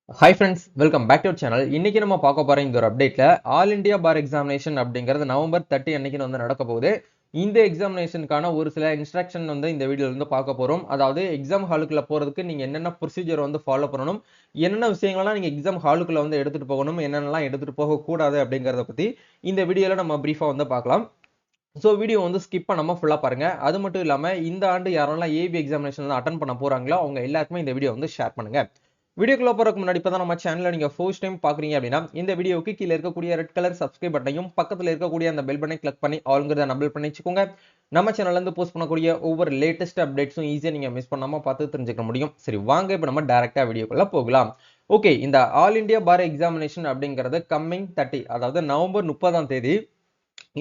Hi friends, welcome back to our channel. இன்னைக்கு நம்ம பார்க்க போற இந்த ஒரு அப்டேட்ல ஆல் இந்தியா பார் எக்ஸாமினேஷன் அப்படிங்கிறது நவம்பர் 30 அன்னைக்கு வந்து நடக்க போகுது. இந்த எக்ஸாமினேஷனுக்கான ஒரு சில இன்ஸ்ட்ரக்ஷன் வந்து இந்த வீடியோல இருந்து பார்க்க போறோம். அதாவது எக்ஸாம் ஹாலுக்குள்ள போறதுக்கு நீங்க என்னென்ன ப்ரொசீஜர் வந்து ஃபாலோ பண்ணணும், என்னென்ன விஷயங்கள்லாம் நீங்க எக்ஸாம் ஹாலுக்குள்ள வந்து எடுத்துட்டு போகணும், என்னென்னலாம் எடுத்துட்டு போக கூடாது அப்படிங்கறத பத்தி இந்த வீடியோல நம்ம பிரீஃபா வந்து பார்க்கலாம். ஸோ வீடியோ வந்து ஸ்கிப் பண்ணாம ஃபுல்லா பாருங்க. அது மட்டும் இல்லாம இந்த ஆண்டு யாரெல்லாம் ஏபி எக்ஸாமினேஷன் அட்டெண்ட் பண்ண போறாங்களோ அவங்க எல்லாருக்குமே இந்த வீடியோ வந்து ஷேர் பண்ணுங்க. வீடியோக்குள்ள போறதுக்கு முன்னாடி இப்பதான் நம்ம சேனலை நீங்க ஃபர்ஸ்ட் டைம் பாக்குறீங்க அப்படின்னா இந்த வீடியோக்கு கீழே இருக்கக்கூடிய ரெட் கலர் சப்ஸ்கிரைப் பட்டனையும் பக்கத்துல இருக்கக்கூடிய அந்த பெல் பட்டனை கிளிக் பண்ணி ஆல்ங்கிறத நம்பல் பண்ணி வச்சுக்கோங்க. நம்ம சேனல்ல இருந்து போஸ்ட் பண்ணக்கூடிய ஒவ்வொரு லேட்டஸ்ட் அப்டேட்ஸும் ஈஸியா நீங்க மிஸ் பண்ணாம பார்த்து தெரிஞ்சுக்க முடியும். சரி வாங்க இப்ப நம்ம டைரக்டா வீடியோக்குள்ள போகலாம். ஓகே, இந்த ஆல் இந்தியா பார் எக்ஸாமினேஷன் அப்படிங்கிறது கம்மிங் 30, அதாவது நவம்பர் 30ஆம் தேதி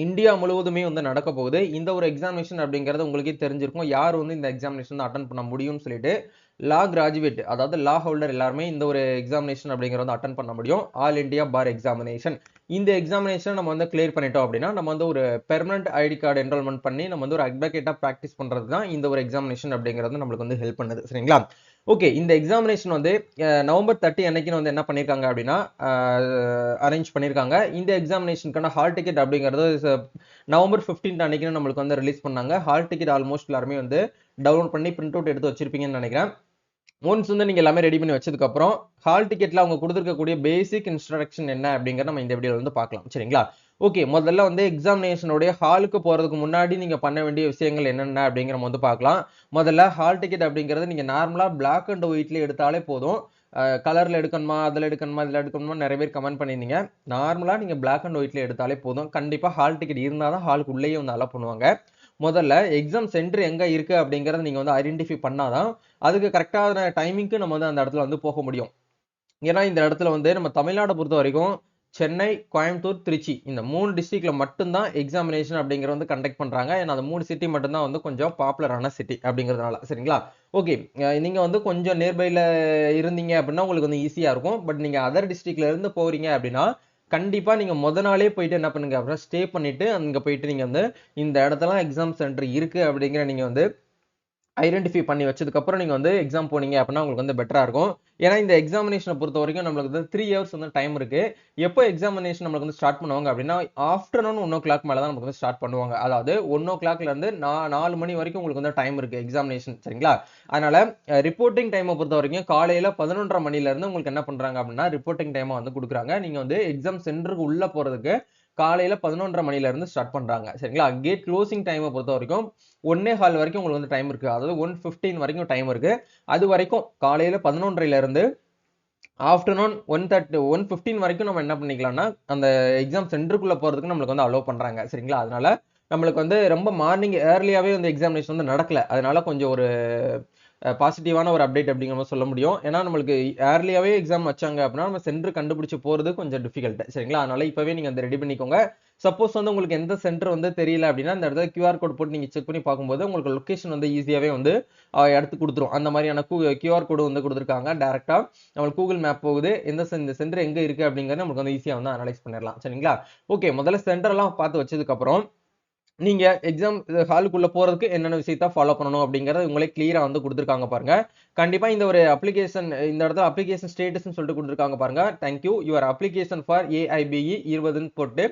இந்தியா முழுவதுமே வந்து நடக்க போகுது. இந்த ஒரு எக்ஸாமினேஷன் அப்படிங்கிறது உங்களுக்கே தெரிஞ்சிருக்கும். யார் வந்து இந்த எக்ஸாமினேஷன் அட்டெண்ட் பண்ண முடியும்னு சொல்லிட்டு லா கிராஜுவேட், அதாவது லா ஹோல்டர் எல்லாருமே இந்த ஒரு எக்ஸாமினேஷன் அப்படிங்கிறத வந்து அட்டெண்ட் பண்ண முடியும். ஆல் இந்தியா பார் எக்ஸாமினேஷன். இந்த எக்ஸாமினேஷன் நம்ம வந்து கிளியர் பண்ணிட்டோம் அப்படின்னா நம்ம வந்து ஒரு பெர்மனன்ட் ஐடி கார்டு என்ரோல்மெண்ட் பண்ணி நம்ம வந்து ஒரு அட்வொகேட்டா பிராக்டிஸ் பண்றது தான் இந்த ஒரு எக்ஸாமினேஷன் அப்படிங்கிறது நம்மளுக்கு வந்து ஹெல்ப் பண்ணுது. சரிங்களா? ஓகே, இந்த எக்ஸாமினேஷன் வந்து நவம்பர் 30 அன்னைக்கு வந்து என்ன பண்ணிருக்காங்க அப்படின்னா அரேஞ்ச் பண்ணிருக்காங்க. இந்த எக்ஸாமினேஷனுக்கான ஹால் டிக்கெட் அப்படிங்கிறது நவம்பர் 15 அன்னைக்கு நம்மளுக்கு வந்து ரிலீஸ் பண்ணாங்க. ஹால் டிக்கெட் ஆல்மோஸ்ட் எல்லாருமே வந்து டவுன்லோட் பண்ணி பிரிண்ட் அவுட் எடுத்து வச்சிருப்பீங்கன்னு நினைக்கிறேன். ஒன்ஸ் வந்து நீங்க எல்லாமே ரெடி பண்ணி வச்சதுக்கு அப்புறம் ஹால் டிக்கெட்ல அவங்க கொடுத்திருக்கக்கூடிய பேசிக் இன்ஸ்ட்ரக்ஷன் என்ன அப்படிங்கறத நம்ம இந்த வீடியோல வந்து பார்க்கலாம். சரிங்களா? ஓகே, முதல்ல வந்து எக்ஸாமினேஷனுடைய ஹாலுக்கு போறதுக்கு முன்னாடி நீங்க பண்ண வேண்டிய விஷயங்கள் என்னென்ன அப்படிங்கிற வந்து பார்க்கலாம். முதல்ல ஹால் டிக்கெட் அப்படிங்கிறது நீங்க நார்மலா பிளாக் அண்ட் ஒயிட்ல எடுத்தாலே போதும். கலர்ல எடுக்கணுமா, அதுல எடுக்கணுமா, இதுல எடுக்கணுமா நிறைய பேர் கமெண்ட் பண்ணியிருந்தீங்க. நார்மலா நீங்க பிளாக் அண்ட் ஒயிட்ல எடுத்தாலே போதும். கண்டிப்பா ஹால் டிக்கெட் இருந்தா தான் ஹாலுக்கு உள்ளேயே வந்து அலோ பண்ணுவாங்க. முதல்ல எக்ஸாம் சென்டர் எங்க இருக்கு அப்படிங்கறத நீங்க வந்து ஐடென்டிஃபை பண்ணாதான் அதுக்கு கரெக்டான டைமிங்க்கு நம்ம வந்து அந்த இடத்துல வந்து போக முடியும். ஏன்னா இந்த இடத்துல வந்து நம்ம தமிழ்நாட்டை பொறுத்த வரைக்கும் சென்னை, கோயம்புத்தூர், திருச்சி இந்த 3 டிஸ்ட்ரிக்ட்ல மட்டும்தான் எக்ஸாமினேஷன் அப்படிங்கறது வந்து கண்டக்ட் பண்றாங்க. ஏன்னா அந்த 3 சிட்டி மட்டும்தான் வந்து கொஞ்சம் பாப்புலரான சிட்டி அப்படிங்கிறதுனால. சரிங்களா? ஓகே, நீங்க வந்து கொஞ்சம் நியர்பைல இருந்தீங்க அப்படின்னா உங்களுக்கு வந்து ஈஸியா இருக்கும். பட் நீங்க அதர் டிஸ்ட்ரிக்ட்ல இருந்து போறீங்க அப்படின்னா கண்டிப்பா நீங்க முத நாளே போயிட்டு என்ன பண்ணுங்க அப்படின்னா ஸ்டே பண்ணிட்டு அங்க போயிட்டு நீங்க வந்து இந்த இடத்துல எக்ஸாம் சென்டர் இருக்கு அப்படிங்கிற நீங்க வந்து ஐடென்டிஃபை பண்ணி வச்சதுக்கு அப்புறம் நீங்க வந்து எக்ஸாம் போனீங்க அப்படின்னா உங்களுக்கு வந்து பெட்டரா இருக்கும். ஏன்னா இந்த எக்ஸாமினேஷனை பொறுத்த வரைக்கும் நம்மளுக்கு வந்து 3 ஹவர்ஸ் வந்து டைம் இருக்கு. எப்போ எக்ஸாமினேஷன் நம்மளுக்கு வந்து ஸ்டார்ட் பண்ணுவாங்க அப்படின்னா ஆஃப்டர்நூன் 1:00 மேல தான் நமக்கு வந்து ஸ்டார்ட் பண்ணுவாங்க. அதாவது 1:00 இருந்து 4 மணி வரைக்கும் உங்களுக்கு வந்து டைம் இருக்கு எக்ஸாமினேஷன். சரிங்களா? அதனால ரிப்போர்ட்டிங் டைமை பொறுத்த வரைக்கும் காலையில 11:30 மணில இருந்து உங்களுக்கு என்ன பண்றாங்க அப்படின்னா ரிப்போர்ட்டிங் டைமை வந்து கொடுக்குறாங்க. நீங்க வந்து எக்ஸாம் சென்டருக்கு உள்ள போறதுக்கு காலையில 11:30 மணில இருந்து ஸ்டார்ட் பண்றாங்க. சரிங்களா? கேட் க்ளோசிங் டைமை பொறுத்த வரைக்கும் 1:15 வரைக்கும் உங்களுக்கு வந்து டைம் இருக்கு. அதாவது 1:15 வரைக்கும் டைம் இருக்கு. அது வரைக்கும் காலையில 11:30 இருந்து ஆஃப்டர்நூன் 1:30 1:15 வரைக்கும் நம்ம என்ன பண்ணிக்கலாம்னா அந்த எக்ஸாம் சென்டருக்குள்ள போறதுக்கு நம்மளுக்கு வந்து அலோவ் பண்றாங்க. சரிங்களா? அதனால நம்மளுக்கு வந்து ரொம்ப மார்னிங் ஏர்லியாவே வந்து எக்ஸாமினேஷன் வந்து நடக்கல. அதனால கொஞ்சம் ஒரு பாசிட்டிவான ஒரு அப்டேட் அப்படிங்கிற மாதிரி சொல்ல முடியும். ஏன்னா நம்மளுக்கு ஏர்லியாவே எக்ஸாம் வச்சாங்க அப்படின்னா நம்ம சென்டர் கண்டுபிடிச்சு போறது கொஞ்சம் டிஃபிகல்ட். சரிங்களா? அதனால இப்பவே நீங்க அந்த ரெடி பண்ணிக்கோங்க. சப்போஸ் வந்து உங்களுக்கு எந்த சென்டர் வந்து தெரியல அப்படின்னா இந்த இடத்துல கியூஆர் கோட் போட்டு நீங்க செக் பண்ணி பார்க்கும்போது உங்களுக்கு லொகேஷன் வந்து ஈஸியாவே வந்து எடுத்து கொடுத்துரும். அந்த மாதிரியான கியூஆர் கோடு வந்து கொடுத்துருக்காங்க. டைரக்டா நம்மளுக்கு கூகுள் மேப் போகுது. இந்த சென்டர் எங்க இருக்கு அப்படிங்கறது நமக்கு வந்து ஈஸியா வந்து அனலைஸ் பண்ணிடலாம். சரிங்களா? ஓகே, முதல்ல சென்டர் எல்லாம் பார்த்து வச்சதுக்கு அப்புறம் நீங்க எக்ஸாம் ஹாலுக்குள்ள போறதுக்கு என்னென்ன விஷயத்த ஃபாலோ பண்ணணும் அப்படிங்கறது உங்களே கிளியரா வந்து கொடுத்திருக்காங்க பாருங்க. கண்டிப்பா இந்த ஒரு அப்ளிகேஷன் இந்த இடத்துல அப்ளிகேஷன் ஸ்டேட்டஸ்னு சொல்லிட்டு கொடுத்திருக்காங்க பாருங்க. Thank you your application for AIBE 20ன்னு போட்டு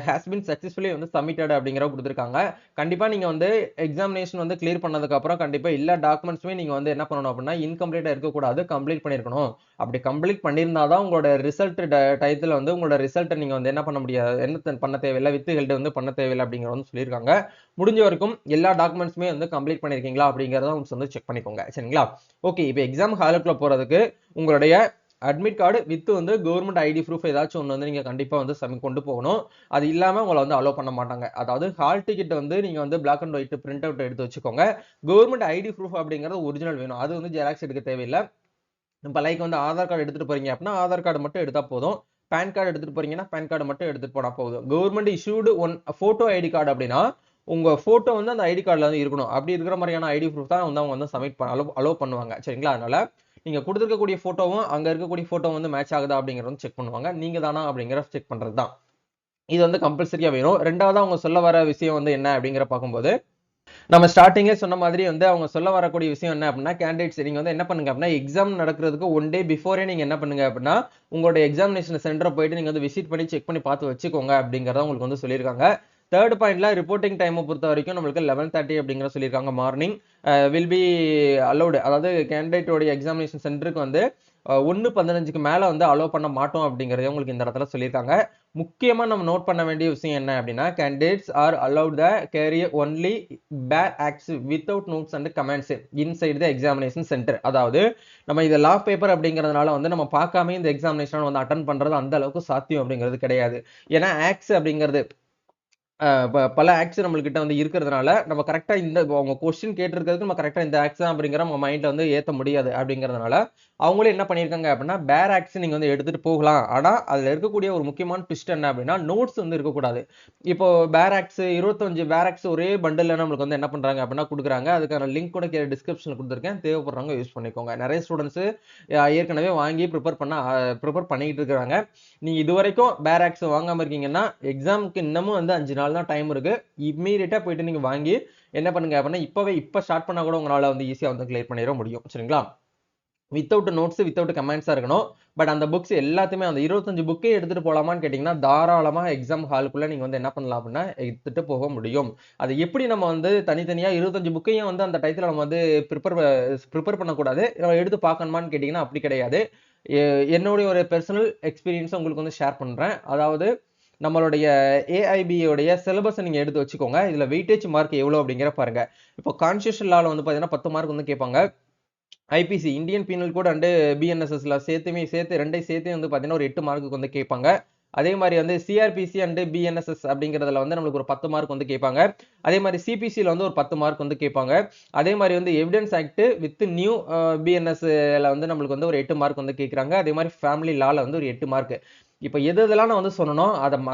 ஹாஸ் பீன் சக்சஸ்ஃபுல்லி வந்து சப்மிட்டட் அப்படிங்கிற கொடுத்திருக்காங்க. கண்டிப்பா நீங்க வந்து எக்ஸாமினேஷன் வந்து கிளியர் பண்ணதுக்கு அப்புறம் கண்டிப்பா எல்லா டாக்குமெண்ட்ஸுமே நீங்க வந்து என்ன பண்ணணும் அப்படின்னா இன்கம்ப்ளீட்டா இருக்கக்கூடாது, கம்ப்ளீட் பண்ணிருக்கணும். அப்படி கம்ப்ளீட் பண்ணியிருந்தாதான் உங்களோட ரிசல்ட் டயத்துல வந்து உங்களோட ரிசல்ட்டை நீங்க வந்து என்ன பண்ண முடியாது, என்ன பண்ண தேவையில்லை, வித் ஹெல்ட் வந்து பண்ண தேவையில்லை அப்படிங்கிற வந்து சொல்லியிருக்காங்க. முடிஞ்ச வரைக்கும் எல்லா டாக்குமெண்ட்ஸுமே வந்து கம்ப்ளீட் பண்ணிருக்கீங்களா அப்படிங்கறத வந்து செக் பண்ணிக்கோங்க. சரிங்களா? ஓகே, இப்போ எக்ஸாம் ஹாலுக்குள்ள போறதுக்கு உங்களுடைய அட்மிட் கார்டு வித் வந்து கவர்மெண்ட் ஐடி ப்ரூஃப் ஏதாச்சும் ஒன்று வந்து நீங்க கண்டிப்பா வந்து கொண்டு போகணும். அது இல்லாம உங்களை வந்து அலோவ் பண்ண மாட்டாங்க. அதாவது ஹால் டிக்கெட் வந்து நீங்க வந்து black and white print out எடுத்து வச்சுக்கோங்க. கவர்மெண்ட் ஐடி ப்ரூஃப் அப்படிங்கிறது ஒரிஜினல் வேணும். அது வந்து ஜெராக்ஸ் எடுக்க தேவையில்லை. இப்போ லைக் வந்து ஆதார் கார்டு எடுத்துட்டு போறீங்க அப்படின்னா ஆதார் கார்டு மட்டும் எடுத்தா போதும். பேன் கார்டு எடுத்துட்டு போறீங்கன்னா பேன் கார்டு மட்டும் எடுத்துட்டு போனா போதும். Government issued one photo ID card அப்படின்னா உங்க போட்டோ வந்து அந்த ஐடி கார்டுல வந்து இருக்கணும். அப்படி இருக்கிற மாதிரியான ஐடி ப்ரூஃப் தான் வந்து அவங்க வந்து சப்மிட் அலோவ் பண்ணுவாங்க. சரிங்களா? அதனால நீங்க கொடுத்துருக்கக்கூடிய போட்டோவும் அங்க இருக்கக்கூடிய போட்டோ வந்து மேட்ச் ஆகுதா அப்படிங்கறத வந்து செக் பண்ணுவாங்க. நீங்க தானா அப்படிங்கிற செக் பண்றது தான் இது வந்து கம்பல்சரியா வேணும். ரெண்டாவது அவங்க சொல்ல வர விஷயம் வந்து என்ன அப்படிங்கிற பார்க்கும்போது நம்ம ஸ்டார்டிங்கே சொன்ன மாதிரி வந்து அவங்க சொல்ல வரக்கூடிய விஷயம் என்ன அப்படின்னா, கேண்டிடேட்ஸ் நீங்க வந்து என்ன பண்ணுங்க அப்படின்னா, எக்ஸாம் நடக்கிறதுக்கு 1 டே பிஃபோரே நீங்க என்ன பண்ணுங்க அப்படின்னா, உங்களோட எக்ஸாமினேஷன் சென்டரை போயிட்டு நீங்க வந்து விசிட் பண்ணி செக் பண்ணி பார்த்து வச்சுக்கோங்க அப்படிங்கிறத உங்களுக்கு வந்து சொல்லியிருக்காங்க. தேர்ட் பாயிண்ட்ல ரிப்போர்ட்டிங் டைமை பொறுத்த வரைக்கும் நம்மளுக்கு 11:30 அப்படிங்கிற சொல்லியிருக்காங்க மார்னிங். வில் பி அலௌடு, அதாவது கேண்டிடேட்டோடைய எக்ஸாமினேஷன் சென்டருக்கு வந்து 1:15க்கு மேல வந்து அலோவ் பண்ண மாட்டோம் அப்படிங்கறத உங்களுக்கு இந்த இடத்துல சொல்லியிருக்காங்க. முக்கியமா நம்ம நோட் பண்ண வேண்டிய விஷயம் என்ன அப்படின்னா, candidates are allowed to carry only bare acts without notes and comments inside the examination centre. அதாவது நம்ம இது லா பேப்பர் அப்படிங்கறதுனால வந்து நம்ம பார்க்காம இந்த எக்ஸாமினேஷன் வந்து அட்டன் பண்றது அந்த அளவுக்கு சாத்தியம் அப்படிங்கிறது கிடையாது. ஏன்னா ஆக்ட்ஸ் அப்படிங்கிறது பல ஆக்ட்ஸ் நம்மள்கிட்ட வந்து இருக்கிறதுனால, நம்ம கரெக்ட்டா இந்த அவங்க கொஸ்டின் கேட்டிருக்கிறதுக்கு நம்ம கரெக்ட்டா இந்த ஆக்ட்ஸ் தான் அப்படிங்கிற நம்ம மைண்ட்ல வந்து ஏத்த முடியாது அப்படிங்கிறதுனால, அவங்களே என்ன பண்ணியிருக்காங்க அப்படின்னா, பேர் ஆக்ட்ஸ் நீங்க வந்து எடுத்துட்டு போகலாம். ஆனா, அதுல இருக்கக்கூடிய ஒரு முக்கியமான ட்விஸ்ட் என்ன அப்படின்னா, நோட்ஸ் வந்து இருக்கக்கூடாது. இப்போ பேர் ஆக்ட்ஸ் 25 பேர் ஆக்ட்ஸ் ஒரே பண்டில்ல நம்மளுக்கு வந்து என்ன பண்றாங்க அப்படின்னா குடுக்குறாங்க. அதுக்கான லிங்க் கூட கீழ டிஸ்கிரிப்ஷன்ல குடுத்திருக்கேன். தேவைப்படுறவங்க யூஸ் பண்ணிக்கோங்க. நெறைய ஸ்டூடண்ட்ஸ் ஏற்கனவே வாங்கி ப்ரிப்பேர் பண்ணிக்கிட்டு இருக்காங்க. நீங்க இதுவரைக்கும் பேர் ஆக்ட்ஸ் வாங்காம இருக்கீங்கன்னா, எக்ஸாம்க்கு இன்னமும் வந்து 5 நாள் தான் டைம் இருக்கு. இம்மீடியட்டா போயிட்டு நீங்க வாங்கி என்ன பண்ணுங்க அப்படின்னா, இப்ப ஸ்டார்ட் பண்ணா கூட உங்களால வந்து ஈஸியா வந்து கிளியர் பண்ணிற முடியும். சரிங்களா? வித்தவுட் நோட்ஸ், வித்தவுட் கமெண்ட்ஸா இருக்கணும். பட் அந்த புக்ஸ் எல்லாத்தையுமே அந்த 25 புக்கே எடுத்துட்டு போலாமான்னு கேட்டீங்கன்னா, தாராளமா எக்ஸாம் ஹாலுக்குள்ள நீங்க வந்து என்ன பண்ணலாம் அப்படின்னா, எடுத்துட்டு போக முடியும். அது எப்படி நம்ம வந்து தனித்தனியா 25 புக்கையும் வந்து அந்த டயத்துல நம்ம வந்து ப்ரிப்பேர் பண்ணக்கூடாது. நம்ம எடுத்து பார்க்கணுமான்னு கேட்டீங்கன்னா, அப்படி கிடையாது. எ என்னுடைய ஒரு பெர்சனல் எக்ஸ்பீரியன்ஸ உங்களுக்கு வந்து ஷேர் பண்றேன். அதாவது நம்மளுடைய ஏஐபி உடைய சிலபஸ நீங்க எடுத்து வச்சுக்கோங்க. இதுல வெயிட்டேஜ் மார்க் எவ்வளோ அப்படிங்கிற பாருங்க. இப்போ கான்ஸ்டிடியூஷன் லால வந்து பார்த்தீங்கன்னா 10 மார்க் வந்து கேட்பாங்க. IPC Indian Penal Code and பிஎன்எஸ்எஸ்ல சேர்த்து 2யும் சேர்த்து வந்து பார்த்தீங்கன்னா ஒரு 8 மார்க்குக்கு வந்து கேட்பாங்க. அதே மாரி வந்து சிஆர்பிசி அண்ட் பிஎன்எஸ்எஸ் அப்படிங்கிறதுல வந்து நம்மளுக்கு ஒரு 10 மார்க் வந்து கேட்பாங்க. அதே மாரி சிபிசில வந்து ஒரு 10 மார்க் வந்து கேட்பாங்க. அதே மாரி வந்து எவிடன்ஸ் ஆக்ட் வித் நியூ பிஎன்எஸ்ல வந்து நம்மளுக்கு வந்து ஒரு 8 மார்க் வந்து கேட்குறாங்க. அதே மாரி ஃபேமிலி லால வந்து ஒரு 8 மார்க். இப்ப எதெல்லாம் நான் வந்து சொன்னனோ,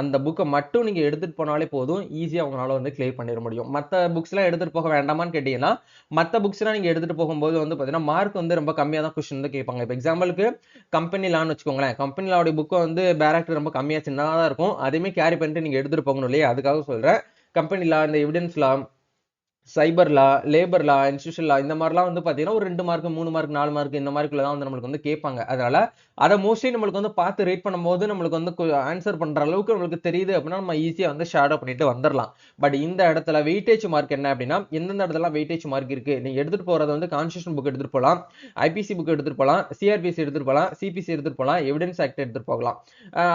அந்த புக்க மட்டும் நீங்க எடுத்துட்டு போனாலே போதும். ஈஸியா உங்களால வந்து கிளியர் பண்ணிற முடியும். மத்த புக்ஸ்லாம் எடுத்துட்டு போக வேண்டாமான்னு கேட்டீங்கன்னா, மத்த புக்ஸ்லாம் நீங்க எடுத்துட்டு போகும்போது வந்து பார்த்தீங்கன்னா, மார்க் வந்து ரொம்ப கம்மியா தான் கொஸ்டின் வந்து கேட்பாங்க. இப்ப எக்ஸாம்பிளுக்கு கம்பெனி லான்னு வச்சுக்கோங்களேன். கம்பெனி லாவுடைய புக் வந்து பேராக்டர் ரொம்ப கம்மியா சின்னதா தான் இருக்கும். அதையுமே கேரி பண்ணிட்டு நீங்க எடுத்துட்டு போகணும் இல்லையா? அதுக்காக சொல்றேன். கம்பெனி லா, இந்த எவிடன்ஸ் லா, சைபர் லா, லேபர் லா, இன்ஸ்டிடியூஷன் லா இந்த மாரிலாம் வந்து பார்த்தீங்கன்னா, ஒரு 2 மார்க், 3 மார்க், 4 மார்க் இந்த மார்க்குள்ள தான் வந்து நம்மளுக்கு வந்து கேட்பாங்க. அதனால அத மோஸ்ட்லி நம்மளுக்கு வந்து பார்த்து ரீட் பண்ணும்போது நம்மளுக்கு வந்து ஆன்சர் பண்ற அளவுக்கு நம்மளுக்கு தெரியுது அப்படின்னா, நம்ம ஈஸியா வந்து ஷேடோ பண்ணிட்டு வந்துரலாம். பட் இந்த இடத்துல வெயிட்டேஜ் மார்க் என்ன அப்படின்னா, எந்தெந்த இடத்துலலாம் வெயிட்டேஜ் மார்க் இருக்கு. நீங்க எடுத்துட்டு போறது வந்து கான்ஸ்டிடியூஷன் புக் எடுத்துட்டு போலாம். ஐபிசி புக் எடுத்துட்டு போலாம். சிஆர்பிசி எடுத்துட்டு போலாம். சிபிசி எடுத்துட்டு போலாம். எவிடன்ஸ் ஆக்ட் எடுத்துட்டு போகலாம்.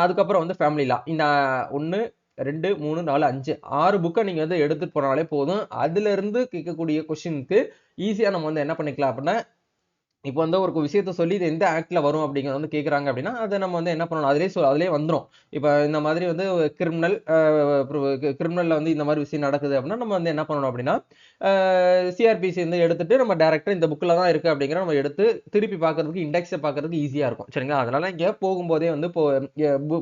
அதுக்கப்புறம் வந்து ஃபேமிலி லா. இந்த 1 2, 3, 4, 5 6 புக்க நீங்க வந்து எடுத்துட்டு போனாலே போதும். அதிலிருந்து கேட்கக்கூடிய கொஸ்டினுக்கு ஈஸியா நம்ம வந்து என்ன பண்ணிக்கலாம் அப்படின்னா, இப்போ வந்து ஒரு விஷயத்த சொல்லி இது எந்த ஆக்ட்ல வரும் அப்படிங்கிறத வந்து கேட்குறாங்க அப்படின்னா, அத நம்ம வந்து என்ன பண்ணணும், அதிலேயே வந்துரும். இப்ப இந்த மாதிரி வந்து கிரிமினல் கிரிமினல்ல வந்து இந்த மாதிரி விஷயம் நடக்குது அப்படின்னா, நம்ம வந்து என்ன பண்ணணும் அப்படின்னா, சிஆர்பிசி வந்து எடுத்துட்டு நம்ம டைரக்ட்டா இந்த புக்ல தான் இருக்கு அப்படிங்கிற நம்ம எடுத்து திருப்பி பார்க்கறதுக்கு, இண்டெக்ஸ பார்க்கறதுக்கு ஈஸியா இருக்கும். சரிங்களா? அதனால இங்க போகும்போதே வந்து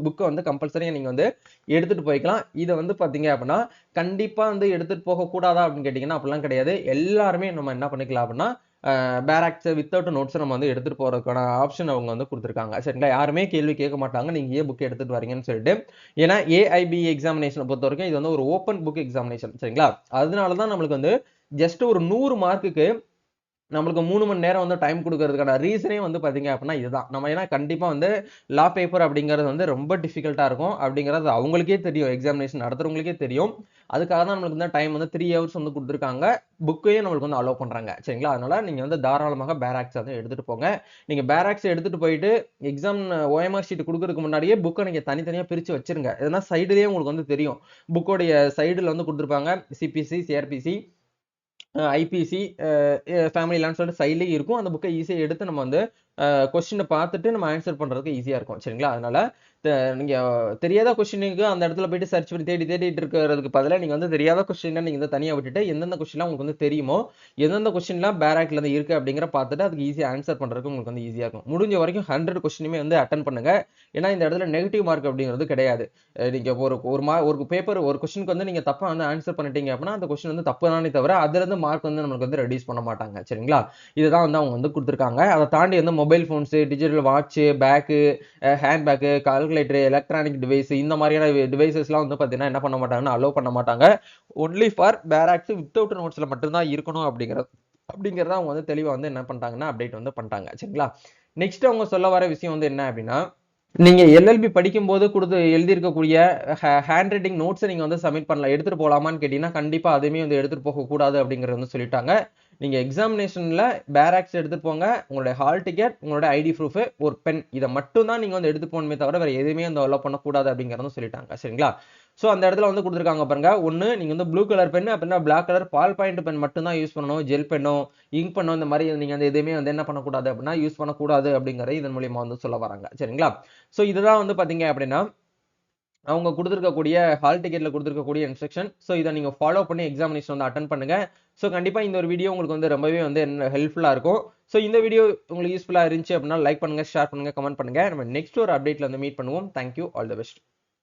புக்க வந்து கம்பல்சரியா நீங்க வந்து எடுத்துட்டு போய்க்கலாம். இத வந்து பார்த்தீங்க அப்படின்னா, கண்டிப்பா வந்து எடுத்துட்டு போகக்கூடாதா அப்படின்னு கேட்டீங்கன்னா, அப்படிலாம் கிடையாது. எல்லாருமே நம்ம என்ன பண்ணிக்கலாம் அப்படின்னா, பேராக்ஸ் வித்தவுட் நோட்ஸ் நம்ம வந்து எடுத்துட்டு போறதுக்கான ஆப்ஷன் அவங்க வந்து குடுத்துருக்காங்க. சரிங்களா? யாருமே கேள்வி கேட்க மாட்டாங்க. நீங்க ஏன் புக் எடுத்துட்டு வரீங்கன்னு சொல்லிட்டு. ஏன்னா ஏஐபி எக்ஸாமினேஷன பொறுத்தவரைக்கும் இது வந்து ஒரு ஓப்பன் புக் எக்ஸாமினேஷன். சரிங்களா? அதனால தான் நம்மளுக்கு வந்து ஜஸ்ட் ஒரு 100 மார்க்குக்கு நம்மளுக்கு 3 மணி நேரம் வந்து டைம் குடுக்கறதுக்கான ரீசனே வந்து பார்த்தீங்க அப்படின்னா இதுதான். நம்ம ஏன்னா கண்டிப்பா வந்து லா பேப்பர் அப்படிங்கிறது வந்து ரொம்ப டிஃபிகல்ட்டா இருக்கும். அப்படிங்கிறது அவங்களுக்கே தெரியும். எக்ஸாமினேஷன் நடத்துறவங்களுக்கே தெரியும். அதுக்காக தான் நம்மளுக்கு வந்து டைம் வந்து 3 ஹவர்ஸ் வந்து குடுத்துருக்காங்க. புக்கையும் நம்மளுக்கு வந்து அலோவ் பண்றாங்க. சரிங்களா? அதனால நீங்க வந்து தாராளமாக பேராக்ஸ் வந்து எடுத்துட்டு போங்க. நீங்க பேராக்ஸ் எடுத்துட்டு போயிட்டு எக்ஸாம் ஓஎம்ஆர் ஷீட் குடுக்கறதுக்கு முன்னாடியே புக்க நீங்க தனித்தனியா பிரிச்சு வச்சுருங்க. ஏன்னா சைடுலயே உங்களுக்கு வந்து தெரியும். புக்கோடைய சைடுல வந்து குடுத்துருப்பாங்க. சிபிசி, சிஆர்பிசி, ஐபிசி, ஃபேமிலி லான்னு சொல்லிட்டு சைட்லயே இருக்கும். அந்த புக்க ஈஸியா எடுத்து நம்ம வந்து கொஸ்டின பார்த்துட்டு நம்ம ஆன்சர் பண்றதுக்கு ஈஸியா இருக்கும். சரிங்களா? அதனால த நீங்க தெரியாத கொஸ்டினுக்கு அந்த இடத்துல போயிட்டு சர்ச் பண்ணி தேடிட்டு இருக்கிறதுக்கு பதிலா, நீங்க வந்து தெரியாத கொஸ்டின நீங்க வந்து தனியா விட்டுட்டு, எந்தெந்த கொஸ்டின்லாம் உங்களுக்கு வந்து தெரியுமோ, எந்தெந்த கொஸ்டின்லாம் பேராக்ல இருந்து இருக்கு அப்படிங்கிற பார்த்துட்டு, அதுக்கு ஈஸியா ஆன்சர் பண்றதுக்கு உங்களுக்கு வந்து ஈஸியா இருக்கும். முடிஞ்ச வரைக்கும் 100 கொஸ்டினுமே வந்து அட்டெண்ட் பண்ணுங்க. ஏன்னா, இந்த இடத்துல நெகட்டிவ் மார்க் அப்படிங்கிறது கிடையாது. நீங்க ஒரு பேப்பர் ஒரு கொஸ்டினுக்கு வந்து நீங்க தப்பா வந்து ஆன்சர் பண்ணிட்டீங்க அப்படின்னா, அந்த கொஸ்டின் வந்து தப்பு தானே தவிர, அதிலிருந்து மார்க் வந்து நம்மளுக்கு வந்து ரெட்யூஸ் பண்ண மாட்டாங்க. சரிங்களா? இதுதான் வந்து அவங்க வந்து குடுத்துருக்காங்க. அத தாண்டி வந்து mobile phones, digital watch, bag, hand bag, calculator, electronic device இந்த மாதிரியான டிவைசஸ்லாம் வந்து பார்த்தீங்கன்னா என்ன பண்ண மாட்டாங்கன்னா அலோவ் பண்ண மாட்டாங்க. ஒன்லி ஃபார் பேராக்ஸ் வித்தவுட் நோட்ஸ்ல மட்டும்தான் இருக்கணும் அப்படிங்கிறத அவங்க வந்து தெளிவா வந்து என்ன பண்ணிட்டாங்கன்னா அப்டேட் வந்து பண்ணிட்டாங்க. சரிங்களா? நெக்ஸ்ட் அவங்க சொல்ல வர விஷயம் வந்து என்ன அப்படின்னா, நீங்க எல்எல்பி படிக்கும்போது எழுதியிருக்கக்கூடிய ஹேண்ட் ரைட்டிங் நோட்ஸை நீங்க வந்து சப்மிட் பண்ணலாம். எடுத்துட்டு போலாமான்னு கேட்டீங்கன்னா, கண்டிப்பா அதுவுமே வந்து எடுத்துட்டு போகக்கூடாது அப்படிங்கிறத வந்து சொல்லிட்டாங்க. நீங்க எக்ஸாமினேஷன்ல பேராக்ஸ் எடுத்துட்டு போங்க. உங்களுடைய ஹால் டிக்கெட், உங்களுடைய ஐடி ப்ரூஃப், ஒரு பென் இத மட்டும் தான் நீங்க வந்து எடுத்துட்டு போகணுமே தவிர வேற எதுவுமே வந்து அலோவ் பண்ணக்கூடாது அப்படிங்கிறதும் சொல்லிட்டாங்க. சரிங்களா? சோ அந்த இடத்துல வந்து குடுத்திருக்காங்க பாருங்க. ஒண்ணு நீங்க வந்து ப்ளூ கலர் பென் அப்படின்னா black colour ball point pen மட்டும் தான் யூஸ் பண்ணணும். ஜெல் பென்னோ, இங்க் பென்னோ இந்த மாதிரி நீங்க வந்து எதுவுமே வந்து என்ன பண்ணக்கூடாது அப்படின்னா யூஸ் பண்ணக்கூடாது அப்படிங்கிறத இதன் மூலியமா வந்து சொல்ல வராங்க. சரிங்களா? சோ இதுதான் வந்து பாத்தீங்க அப்படின்னா அவங்க குடுத்திருக்கக்கூடிய ஹால் டிக்கெட்ல குடுத்திருக்கக்கூடிய இன்ஸ்ட்ரக்ஷன். சோ இத நீங்க ஃபாலோ பண்ணி எக்ஸாமினேஷன் வந்து அட்டெண்ட் பண்ணுங்க. சோ கண்டிப்பா இந்த ஒரு வீடியோ உங்களுக்கு வந்து ரொம்பவே வந்து ஹெல்ப்ஃபுல்லா இருக்கும். சோ இந்த வீடியோ உங்களுக்கு யூஸ்ஃபுல்லா இருந்துச்சு அப்படின்னா லைக் பண்ணுங்க, ஷேர் பண்ணுங்க, கமெண்ட் பண்ணுங்க. நம்ம நெக்ஸ்ட் ஒரு அப்டேட்ல வந்து மீட் பண்ணுவோம். Thank you. All the best.